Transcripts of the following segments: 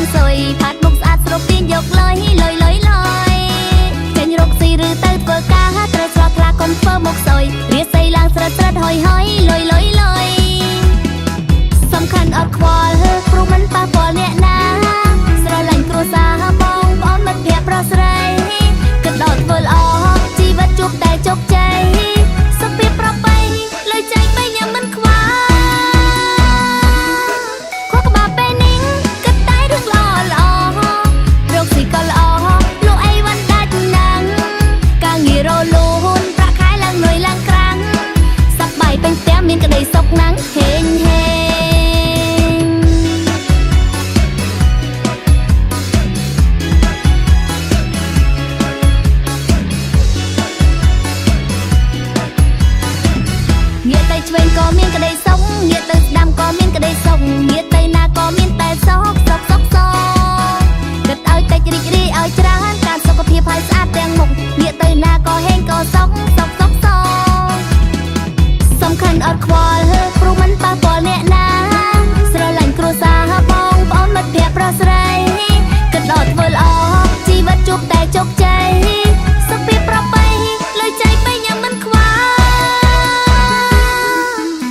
ងសុយផាត់មុខស្អាតស្រូបទាញយកលុយលុយលុយលុយចេញរកស៊ីឬទៅធ្វើការត្រូវស្រស់ថ្លាកុំធ្វើមុខសុយរាសីឡើងស្រឹតស្រឹតហុយហុយលុយលុយលុយសំខាន់អត់ខ្វល់ព្រោះមិនប៉ះពាល់អ្នកណាស្រឡាញ់គ្រួសារបងប្អូនមិត្តភក្តិប្រុសស្រីគិតដល់ធ្វើល្អជីវិតជួបតែជោគជ័យសុខភាពប្រពៃលុយចែកបីញ៉ាំមិនខ្វល់ខួរក្បាលពេលនេះគិតតែរឿងល្អល្អរកស៊ីក៏ល្អលោកអីវ៉ាន់ដាច់ណាស់ការងាររលូនប្រាក់ខែឡើងលុយឡើងក្រាំងសប្បាយពេញផ្ទះមានក្តីសុខណាស់ហេងហេងងាកទៅឆ្វេងក៏មានក្តីសុខងាកទៅស្ដាំក៏មានក្តីសុខងាកទៅណាក៏មានតែសុខសុខសុខសុខគិតឲ្យតិចរីករាយឲ្យច្រើនការសុខភាពឲ្យស្អាតទាំងមុខងាកទៅណាក៏ហេងក៏សុខសុខសុខសុខសំខាន់អត់ខ្វល់ព្រោះមិនប៉ះពាល់អ្នកណាស្រឡាញ់គ្រួសារបងប្អូនមិត្តភក្តិប្រុសស្រីគិតដល់ធ្វើល្អជីវិតជួបតែជោគជ័យសុខភាពប្រពៃលុយចែកបីញ៉ាំមិនខ្វល់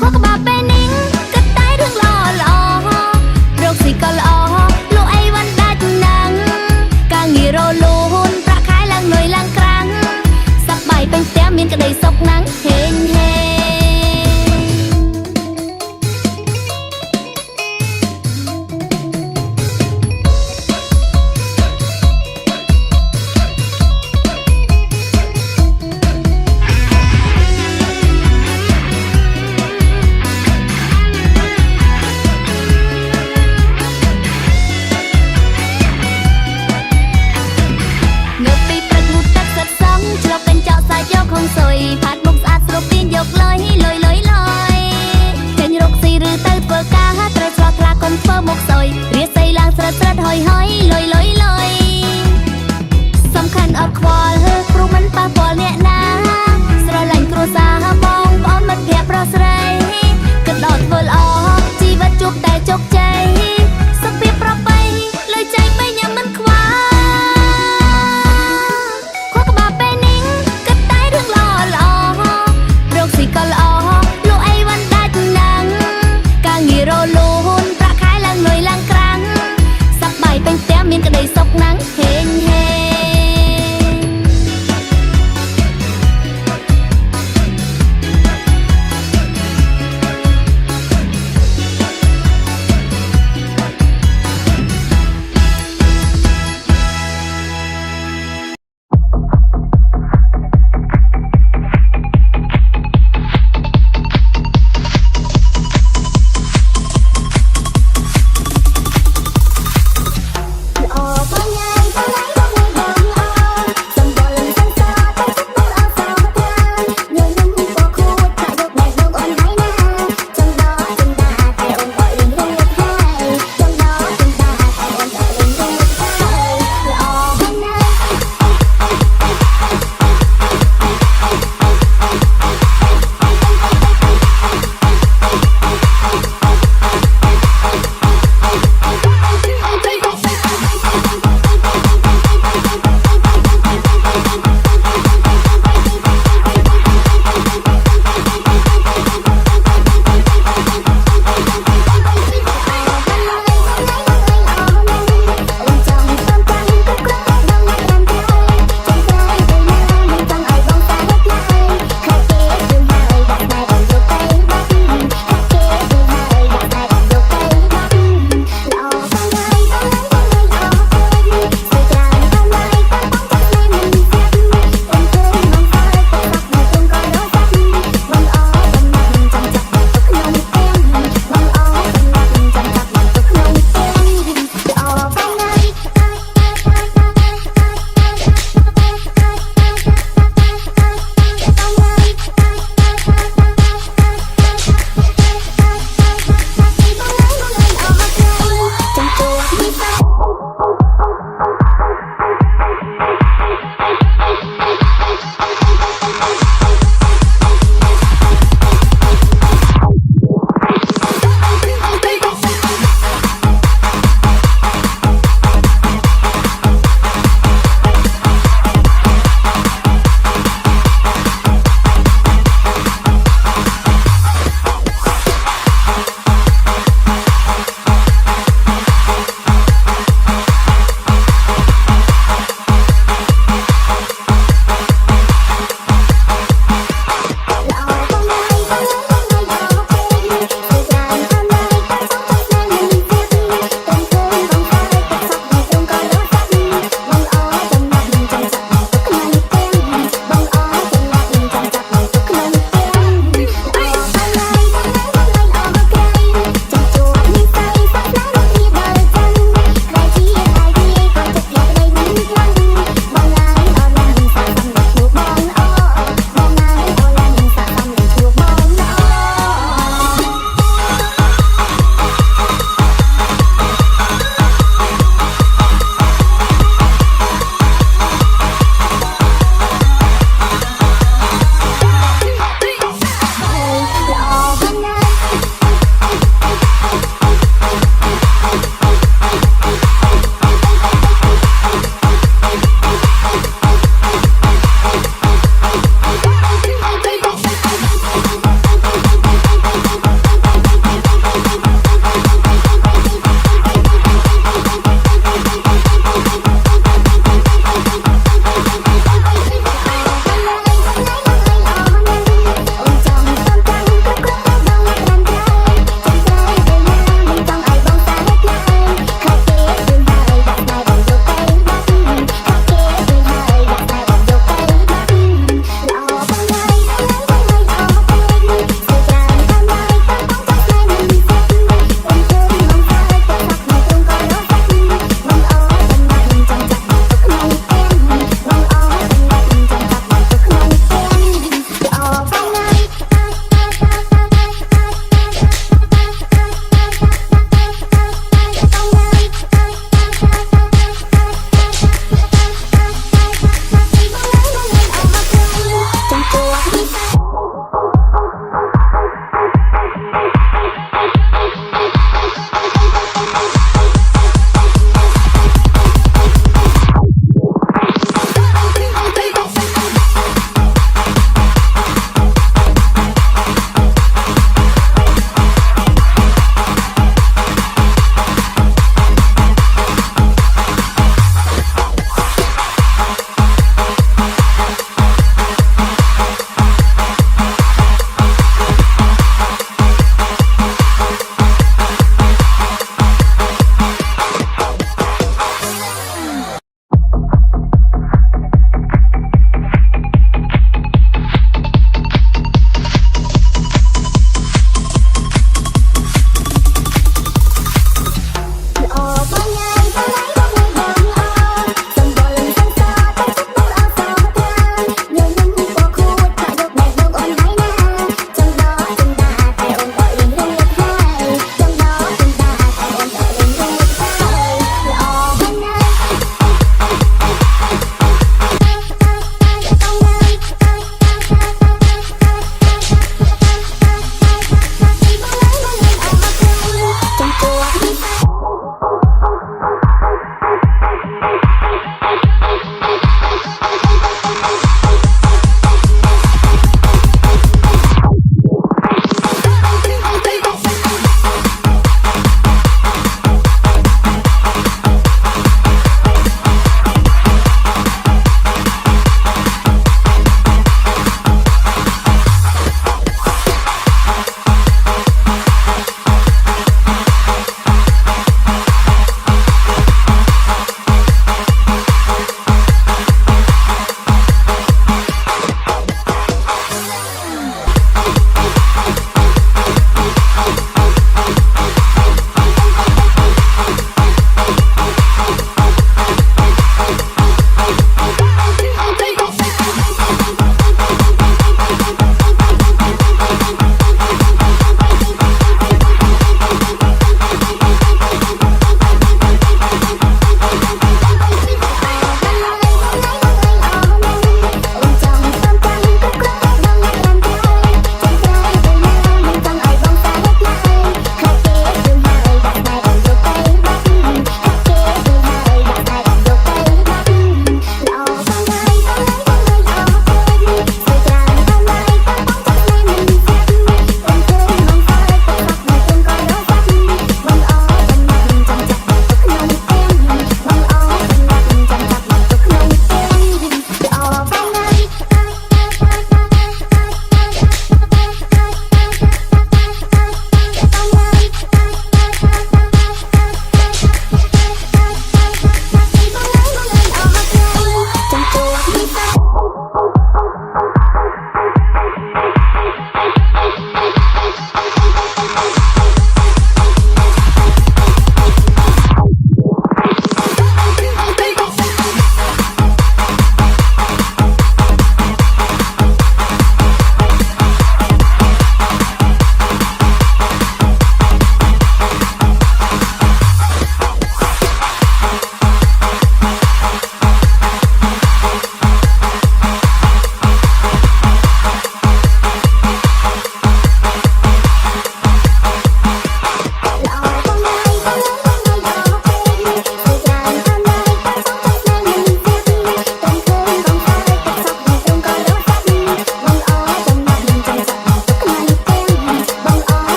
ខួរក្បាលពេលនេះគិតតែរឿងល្អល្អរកស៊ីក៏ល្អលោកអីវ៉ាន់ដាច់ណាស់ការងាររលូនប្រាក់ខែឡើងលុយឡើងក្រាំងសប្បាយពេញផ្ទះមានក្តីសុខណាស់ហេងហេង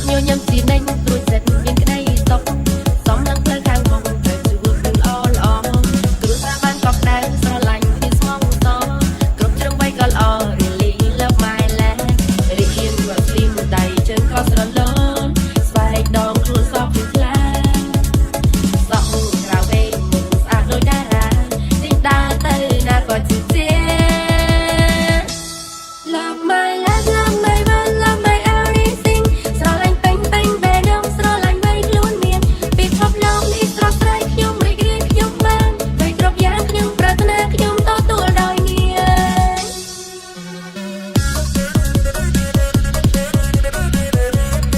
ញញឹមទីនេះរួចសិនមានក្តីសុខសំឡងផ្លូវខាងមុខត្រូវជួបនឹងល្អល្អគ្រួសារបានកប់ដៅស្រឡាញ់ពីស្មងសគ្រប់ជ្រុងវ័យក៏ល្អរីលី Love my land រីករាយវត្តស្លីមដៃជើងក៏ស្រលូនស្បែកដងខ្លួនសពខ្លាសក់ក្រៅវែងមុខស្អាតដូចតារាទីដើរទៅណាក៏ជឿជា Love my life love my world love my everything ស្រឡាញ់ពេញពេញបេះដូងស្រឡាញ់វ័យខ្លួនមានពីភពលោកនេះស្រស់ស្រាយខ្ញុំរីករាយខ្ញុំបានវ័យគ្រប់យ៉ាងខ្ញុំប្រាថ្នាខ្ញុំទទួលដោយងារ អ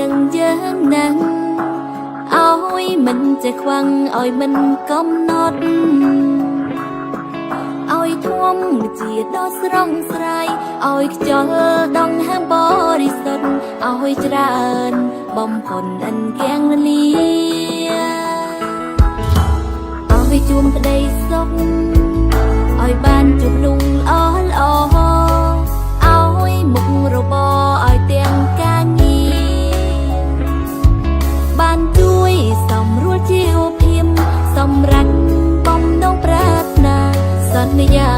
នឹងយើងណាស់ឲ្យមិនចេះខ្វាំងឲ្យមិនកំណត់ឲ្យធំជាដ៏ស្រងស្រាយឲ្យខ្យល់ដង្ហើមបរិសុទ្ធឲ្យច្រើនបំផុនអិនគាំងលាឲ្យជួមក្តីសុខឲ្យបានជួបលុងល្អឲ្យមុខរបរឲ្យទាំងការងារបានជួយសម្រួលជីវភាពសម្រាប់បំណងប្រាថ្នាសន្យា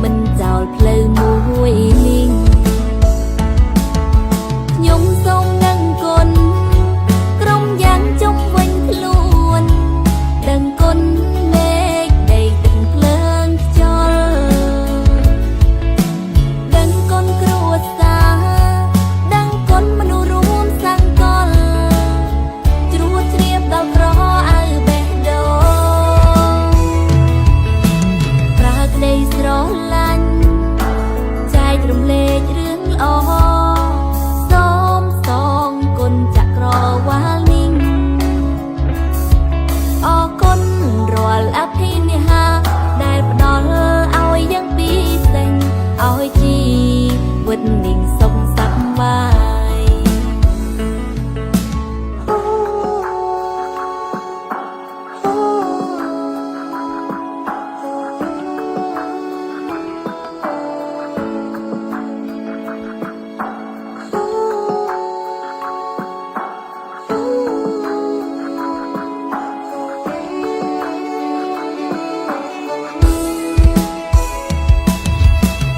មិនចោលផ្លូវមួយនេះខ្ញុំសូមនឹងគុណក្រុមយ៉ាងជុំវិញខ្លួនដឹងគុណមេឃដីទឹកភ្លើងខ្យល់ដឹងគុណគ្រួសារដឹងគុណមនុស្សរួមសង្កលជ្រួតជ្រាបដល់ក្រអៅបេះដូងប្រើក្តីស្រឡាញ់ចែករំលែករឿងល្អសូមសងគុណចក្រវាលនេះអរគុណរាល់អភិនិហាដែលផ្ដល់ឲ្យយ៉ាងពិសេសឲ្យជីវិតនេះសុខសប្បាយ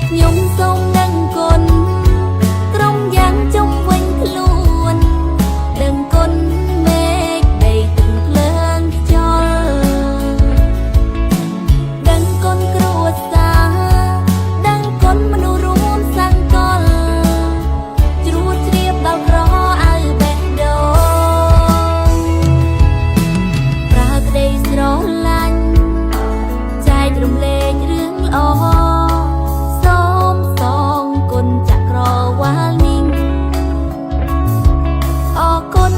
ខ្ញុំសូមនឹងគុណក្រុមយ៉ាងជុំវិញខ្លួនដឹងគុណមេឃដីទឹកភ្លើងខ្យល់ដឹងគុណគ្រួសារដឹងគុណមនុស្សរួមសង្កលជ្រួតជ្រាបដល់ក្រអៅបេះដូងប្រើក្តីស្រឡាញ់ចែករំលែករឿងល្អសូមសងគុណចក្រវាលនេះអរគុណ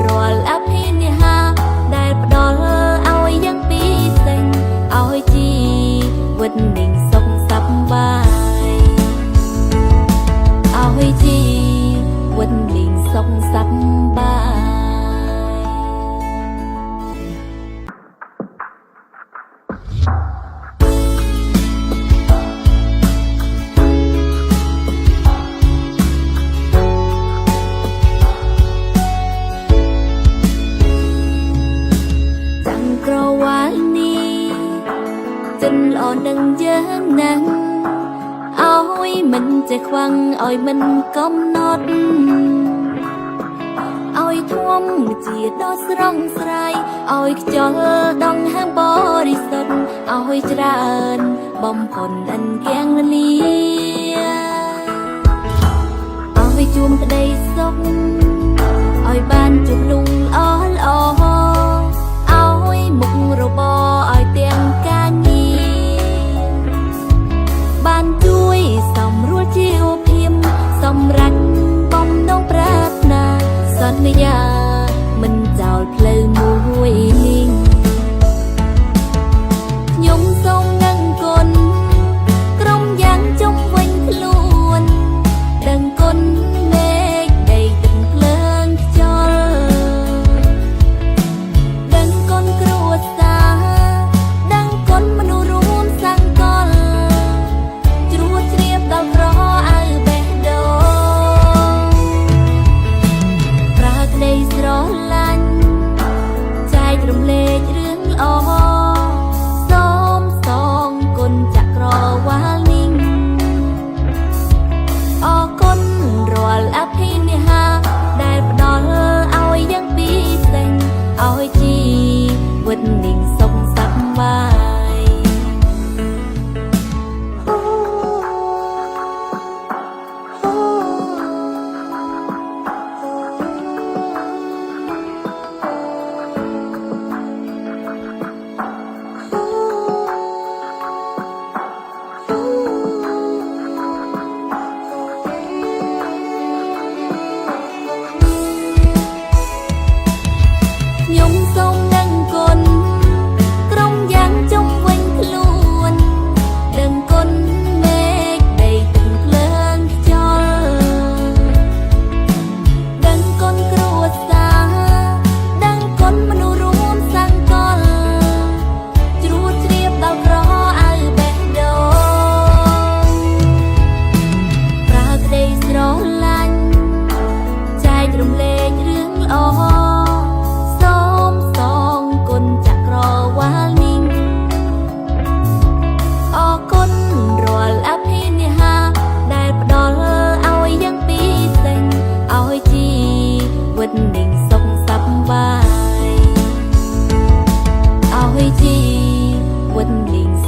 រាល់អភិនិហាដែលផ្ដល់ឲ្យយ៉ាងពិសេសឲ្យជីវិតនេះសុខសប្បាយឲ្យជីវិតនេះសុខសប្បាយចង្ក្រវាលនេះចិនល្អនឹងយើងណាស់ឲ្យមិនចេះខ្វាំងឲ្យមិនកំណត់ឲ្យធំជាដ៏ស្រងស្រាយឲ្យខ្យល់ដង្ហើមបរិសុទ្ធឲ្យច្រើនបំផុនអិនគាំងលាឲ្យជួមក្តីសុខឲ្យបានជួបលុងល្អឲ្យមុខរបរឲ្យទាំងការងារបានជួយសម្រួលជីវភាពសម្រាប់បំណងប្រាថ្នាសន្យាមិនចោលផ្លូវមួយនេះខ្ញុំសូមនឹងគុណក្រុមយ៉ាងជុំវិញខ្លួនដឹងគុណមេឃដីទឹកភ្លើងខ្យល់ដឹងគុណគ្រួសារ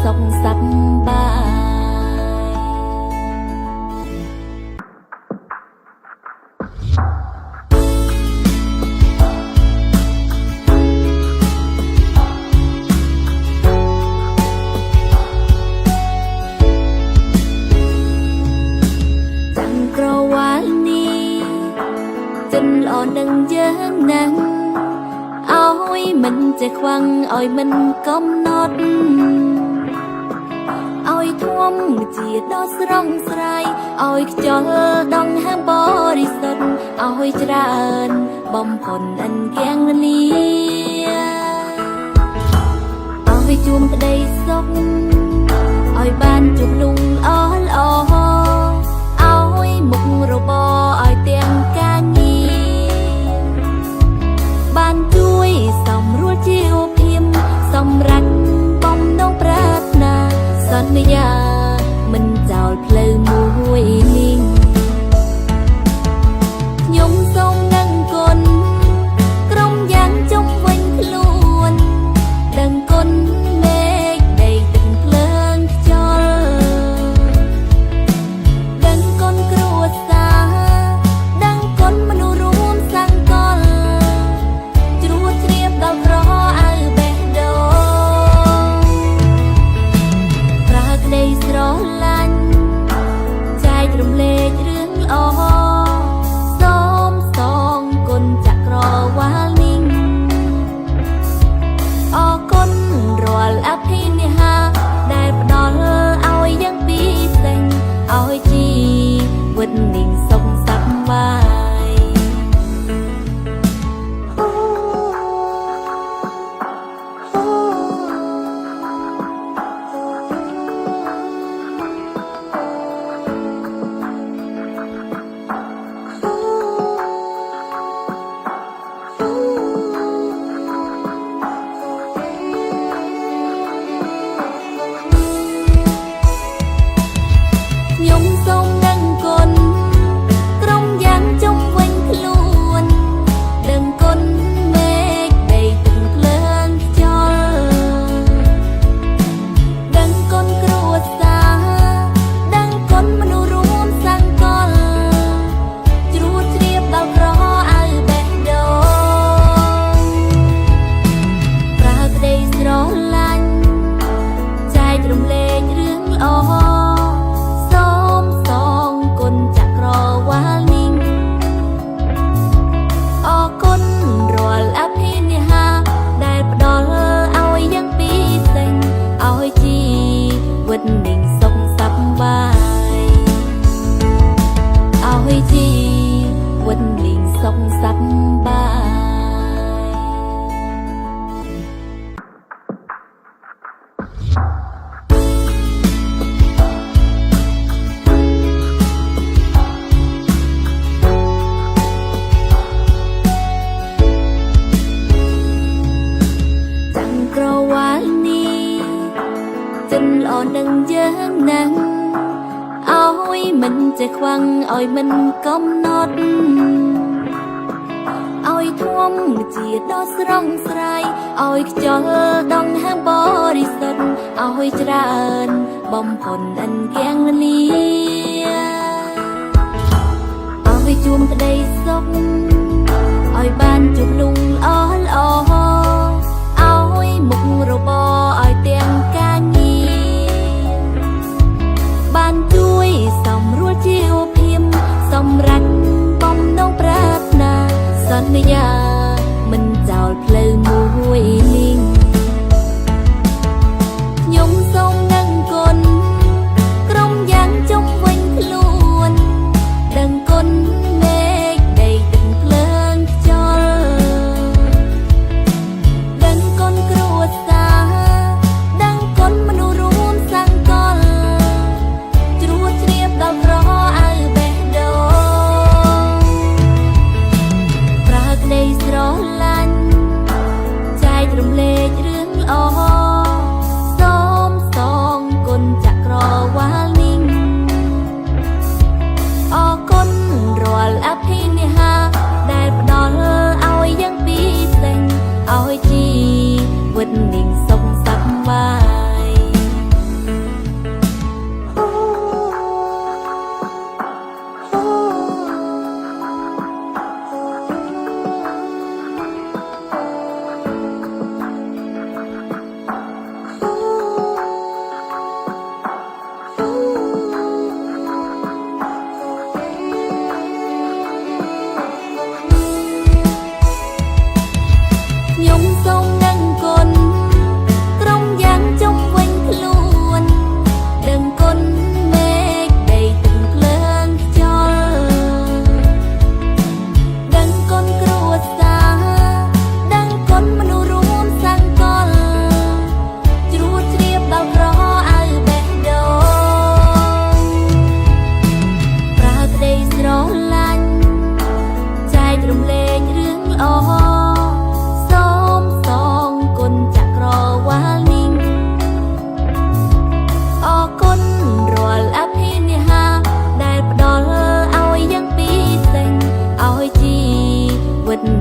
សុខសប្បាយចាំក្រវ៉ាល់នេះចិនល្អនឹងយើងណាស់ឲ្យមិនចេះខ្វាំងឲ្យមិនកំណត់ឲ្យធំជាដ៏ស្រងស្រាយឲ្យខ្យល់ដង្ហើមបរិសុទ្ធឲ្យច្រើនបំផុនអិនគៀងលាឲ្យជួមក្តីសុខឲ្យបានជួបលំអល្អឲ្យមុខរបរឲ្យទាំងការងារបានជួយសម្រួលជីវភាពសម្រាប់បំណងប្រាថ្នាសន្យាមិនចោលផ្លូវមួយនេះខ្ញុំសូមនឹងគុណក្រុមយ៉ាងជុំវិញខ្លួនដឹងគុណមេឃដីទឹកភ្លើងខ្យល់ដឹងគុណគ្រួសារដឹងគុណមនុស្សរួមសង្កលជ្រួតជ្រាបដល់ក្រអៅបេះដូងប្រើក្តីស្រឡាញ់ចែករំលែករឿងល្អសូមសងគុណចក្រវាលនេះអរគុណរាល់អភិនិហាដែលផ្ដល់ឲ្យយ៉ាងពីសេងឲ្យជីវិតនេះសុខសប្បាយខ្ញុំសូមនឹងគុណក្រុមយ៉ាងជុំវិញខ្លួនដឹងគុណមេឃដីទឹកភ្លើងខ្យល់ដឹងគុណគ្រួសារដឹងគុណមនុស្សរួមសង្កលជ្រួតជ្រាបដល់ក្រអៅបេះដូងប្រើក្តីស្រឡាញ់ចែករំលែករឿងល្អសូមសងគុណចក្រវាលនេះអរគុណរាល់អភិនិហាដែលផ្ដល់ឲ្យយ៉ាងពីសេងឲ្យជីវិតនេះសុខសប្បាយឲ្យជីវិតនេះសុខសប្បាយចាំក្រវ៉ាល់នេះចិនល្អនឹងយើងណាស់ឲ្យមិនចេះខ្វាំងឲ្យមិនកំណត់ឲ្យធំជាដ៏ស្រងស្រាយឲ្យខ្យល់ដង្ហើមបរិសុទ្ធឲ្យច្រើនបំផុនអិនគៀងលាឲ្យជួមក្តីសុខឲ្យបានជួបលំអល្អឲ្យមុខរបរឲ្យទាំងការងារបានជួយសម្រួលជីវភាពសម្រាប់បំណងប្រាថ្នាសន្យាមិនចោលផ្លូវមួយនេះខ្ញុំសូមនឹងគុណក្រុមយ៉ាងជុំវិញខ្លួនដឹងគុណមេឃដីទឹកភ្លើងខ្យល់ដឹងគុណគ្រួសារ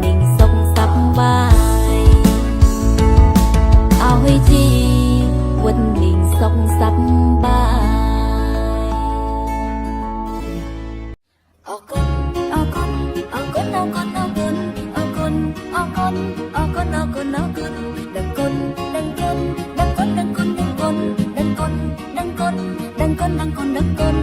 និងសុខសប្បាយឲ្យជីវិតនិងសុខសប្បាយអរគុណអរគុណអរគុណអរគុណអរគុណអរគុណអរគុណអរគុណអរគុណអរគុណដឹងគុណដឹងគុណដឹងគុណដឹងគុណដឹងគុណដឹងគុណដឹងគុណដឹងគុណដឹងគុណដឹងគុណ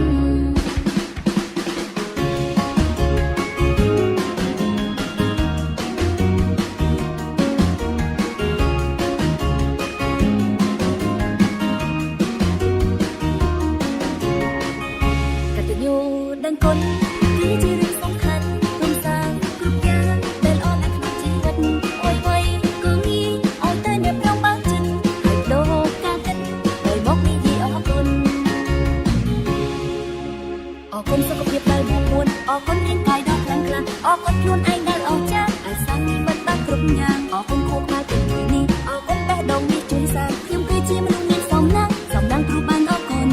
ដឹងគុណគឺជារឿងសំខាន់ក្នុងសារគ្រប់យ៉ាងដែលអនក្នុងជីវិតអុយវ័យគឺងាយឲ្យតែអ្នកប្រងបើកចិត្តឲ្យដូរការគិតដោយមកនិយាយអរគុណអរគុណសុខភាពដែលមកពួនអរគុណរាងកាយដ៏ខ្លាំងក្លាអរគុណខ្លួនឯងដែលអស្ចារ្យឲ្យសាងជីវិតបានគ្រប់យ៉ាងអរគុណគូក្បែរពេលនេះអរគុណបេះដូងនេះជួយសាងខ្ញុំគឺជាមនុស្សមានសំណាងគ្រូបានអរគុណ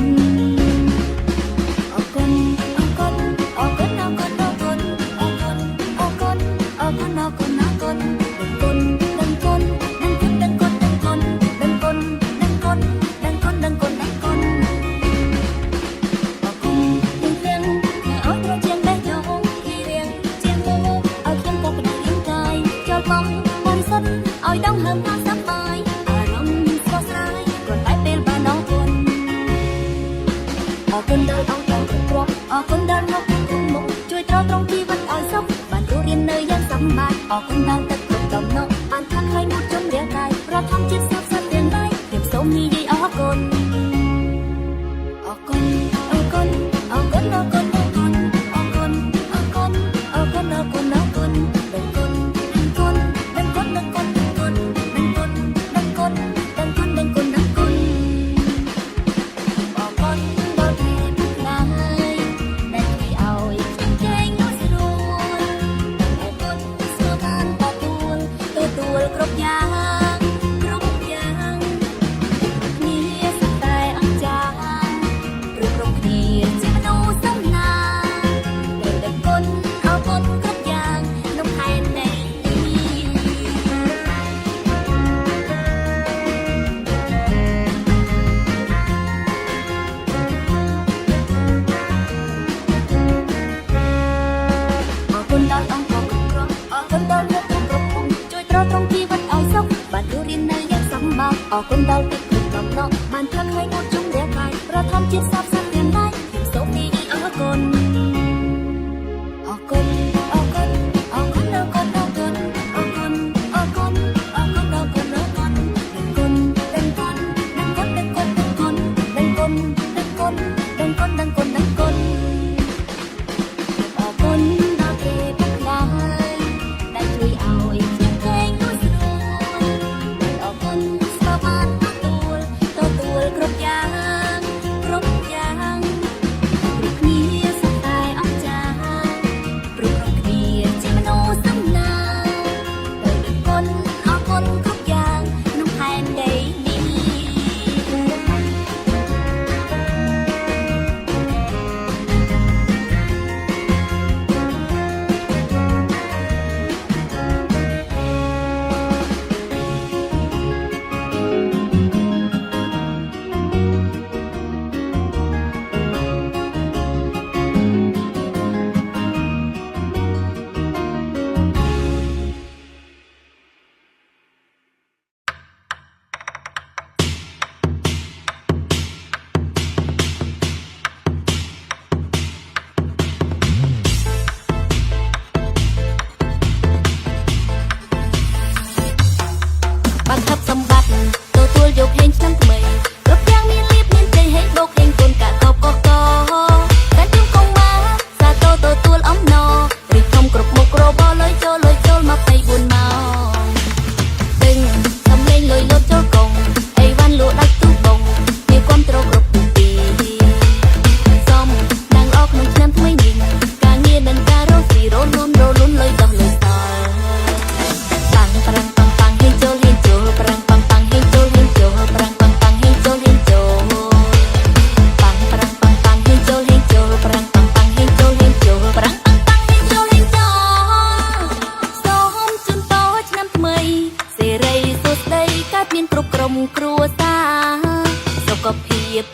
អរគុណអរគុណអរគុណអរគុណអរគុណអរគុណអរគុណអរគុណអរគុណអរគុណដឹងគុណដឹងគុណដឹងគុណដឹងគុណដឹងគុណដឹងគុណដឹងគុណដឹងគុណដឹងគុណដឹងគុណអរគុណទាំងអស់ត្រជាបេះដូងគីរៀងជាមូឲ្យខ្ញុំក៏បដិរាងកាយចូលមកបរិសុទ្ធឲ្យដងហើមថាសប្បាយអារម្មណ៍ស្រស់ស្រាយគ្រាន់តែពេលបានអរគុណអរគុណដល់អង្គការគ្រប់គ្រងអរគុណដល់មកគុំមុខជួយត្រត្រង់ជីវិតឲ្យសុខបានរស់រាននៅយ៉ាងសប្បាយអរគុណដល់ទឹកគ្រប់ដំណក់បានថាឲ្យមុខជុំរាងកាយប្រថមជាតិសុខសាន្តទាំងឡាយខ្ញុំសូមនិយាយអរគុណអរគុណអរគុណអរគុណអរគុណអរគុណអរគុណអរគុណអរគុណអរគុណអរគុណដឹងគុណដឹងគុណដឹងគុណដឹងគុណដឹងគុណដឹងគុណដឹងគុណដឹងគុណដឹងគុណដឹងគុណអរគុណដល់ពេលណាហើយដែលជួយឲ្យខ្ញុំចែងនោះស្រួលអរគុណស្គាល់បានទទួលគ្រប់យ៉ាងគ្រប់យ៉ាងគ្នាសតែអង្ចាព្រោះគ្រប់គ្នាជាមនុស្សសំណាងដឹងគុណអរគុណគ្រប់យ៉ាងក្នុងខែនេះអរគុណដល់អង្គការគ្រប់គ្រងអរគុណដល់លោកគ្រប់គ្រងជួយត្រត្រង់ជីវិតឲ្យសុខបានរស់រាននៅយ៉ាងសប្បាយអរគុណដល់ទឹកគ្រប់ដំណក់បានធ្វើឲ្យមកជុំរាងកាយប្រថមជាតិសព្វសាប់ទាំងឡាយខ្ញុំសូមនិយាយអរគុណអរគុណអរគុណអរគុណអរគុណអរគុណអរគុណអរគុណអរគុណអរគុណអរគុណដឹងគុណដឹងគុណដឹងគុណដឹងគុណដឹងគុណដឹងគុណដឹងគុណដឹងគុណដឹងគុណដឹងគុណអរគុណដល់គេទាំងឡាយដែលជួយឲ្យខ្ញុំចែងនោះស្រួលអរគុណស្គាល់បានទទួលគ្រប់យ៉ាងគ្រប់យ៉ាង